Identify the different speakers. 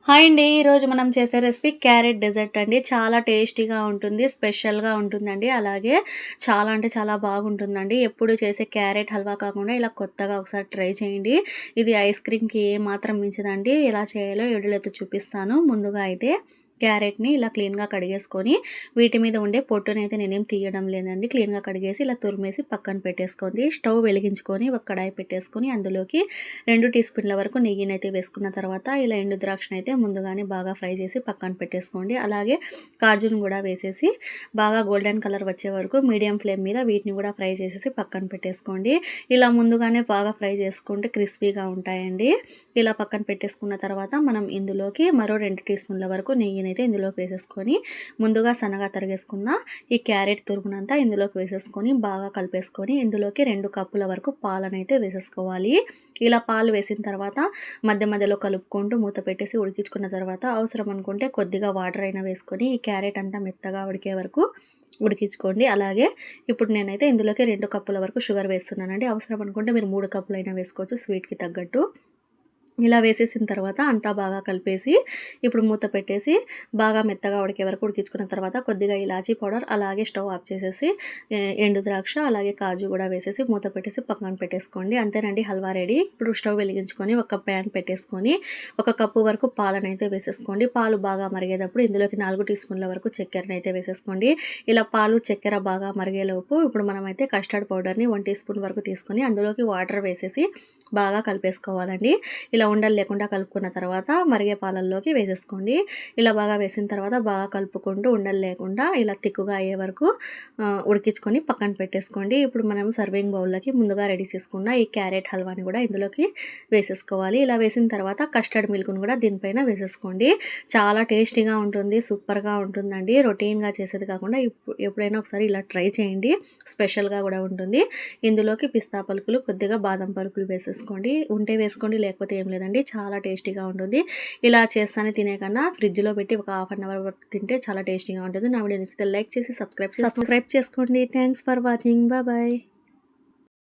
Speaker 1: Hi అండి. ఈరోజు మనం చేసే రెసిపీ క్యారెట్ డెజర్ట్ అండి. చాలా టేస్టీగా ఉంటుంది. స్పెషల్‌గా ఉంటుందండి. అలాగే చాలా అంటే చాలా బాగుంటుందండి. ఎప్పుడు చేసే క్యారెట్ హల్వా కాకుండా ఇలా కొత్తగా ఒకసారి ట్రై చేయండి. ఇది ఐస్ క్రీమ్‌కి ఏమాత్రం మించదండి. ఎలా చేయాలో వీడియోలో చూపిస్తాను. ముందుగా అయితే క్యారెట్‌ని ఇలా క్లీన్‌గా కడిగేసుకొని వీటి మీద ఉండే పొట్టునైతే నేనేం తీయడం లేదండి. క్లీన్‌గా కడిగేసి ఇలా తురిమేసి పక్కన పెట్టేసుకోండి. స్టవ్ వెలిగించుకొని ఒక కడాయి పెట్టేసుకొని అందులోకి 2 టీ స్పూన్ల వరకు నెయ్యినైతే వేసుకున్న తర్వాత ఇలా ఎండు ద్రాక్షనైతే ముందుగానే బాగా ఫ్రై చేసి పక్కన పెట్టేసుకోండి. అలాగే కాజును కూడా వేసేసి బాగా గోల్డెన్ కలర్ వచ్చే వరకు మీడియం ఫ్లేమ్ మీద వీటిని కూడా ఫ్రై చేసేసి పక్కన పెట్టేసుకోండి. ఇలా ముందుగానే బాగా ఫ్రై చేసుకుంటే క్రిస్పీగా ఉంటాయండి. ఇలా పక్కన పెట్టేసుకున్న తర్వాత మనం ఇందులోకి మరో 2 టీ స్పూన్ల వరకు నెయ్యినైతే ఇందులోకి వేసేసుకొని ముందుగా సన్నగా తరిగేసుకున్న ఈ క్యారెట్ తురుగునంతా ఇందులోకి వేసేసుకొని బాగా కలిపేసుకొని ఇందులోకి 2 కప్పుల వరకు పాలనైతే వేసేసుకోవాలి. ఇలా పాలు వేసిన తర్వాత మధ్య మధ్యలో కలుపుకుంటూ మూత పెట్టేసి ఉడికించుకున్న తర్వాత అవసరం అనుకుంటే కొద్దిగా వాటర్ అయినా వేసుకొని ఈ క్యారెట్ అంతా మెత్తగా ఉడికే వరకు ఉడికించుకోండి. అలాగే ఇప్పుడు నేనైతే ఇందులోకి 2 కప్పుల వరకు షుగర్ వేస్తున్నానండి. అవసరం అనుకుంటే మీరు 3 కప్పులైనా వేసుకోవచ్చు స్వీట్‌కి తగ్గట్టు. ఇలా వేసేసిన తర్వాత అంతా బాగా కలిపేసి ఇప్పుడు మూత పెట్టేసి బాగా మెత్తగా ఉడికే వరకు ఉడికించుకున్న తర్వాత కొద్దిగా ఇలాచీ పౌడర్ అలాగే స్టవ్ ఆఫ్ చేసేసి ఎండు ద్రాక్ష అలాగే కాజు కూడా వేసేసి మూత పెట్టేసి పక్కన పెట్టేసుకోండి. అంతేనండి హల్వా రెడీ. ఇప్పుడు స్టవ్ వెలిగించుకొని ఒక ప్యాన్ పెట్టేసుకొని ఒక కప్పు వరకు పాలనైతే వేసేసుకోండి. పాలు బాగా మరిగేటప్పుడు ఇందులోకి 4 టీ స్పూన్ల వరకు చక్కెరనైతే వేసేసుకోండి. ఇలా పాలు చక్కెర బాగా మరిగేలోపు ఇప్పుడు మనమైతే కస్టర్డ్ పౌడర్ని 1 టీ స్పూన్ వరకు తీసుకొని అందులోకి వాటర్ వేసేసి బాగా కలిపేసుకోవాలండి. ఇలా ఉండలు లేకుండా కలుపుకున్న తర్వాత మరిగే పాలల్లోకి వేసేసుకోండి. ఇలా బాగా వేసిన తర్వాత బాగా కలుపుకుంటూ ఉండలు లేకుండా ఇలా తిక్కుగా అయ్యే వరకు ఉడికించుకొని పక్కన పెట్టేసుకోండి. ఇప్పుడు మనం సర్వింగ్ బౌల్‌లోకి ముందుగా రెడీ చేసుకున్న ఈ క్యారెట్ హల్వాని కూడా ఇందులోకి వేసేసుకోవాలి. ఇలా వేసిన తర్వాత కస్టర్డ్ మిల్క్‌ని కూడా దీనిపైన వేసేసుకోండి. చాలా టేస్టీగా ఉంటుంది. సూపర్‌గా ఉంటుందండి. రొటీన్‌గా చేసేది కాకుండా ఎప్పుడైనా ఒకసారి ఇలా ట్రై చేయండి. స్పెషల్‌గా కూడా ఉంటుంది. ఇందులోకి పిస్తా పలుకులు కొద్దిగా బాదం పలుకులు వేసేసుకోండి. ఉంటే వేసుకోండి లేకపోతే ఏం లేదండి. చాలా టేస్టీగా ఉంటుంది. ఇలా చేస్తానే తినే కన్నా ఫ్రిడ్జ్‌లో పెట్టి ఒక హాఫ్ అన్ అవర్ వరకు తింటే చాలా టేస్టీగా ఉంటుంది. నా వీడియో నచ్చితే లైక్ చేసి సబ్స్క్రైబ్ చేసుకోండి. Thanks for watching. బాయ్.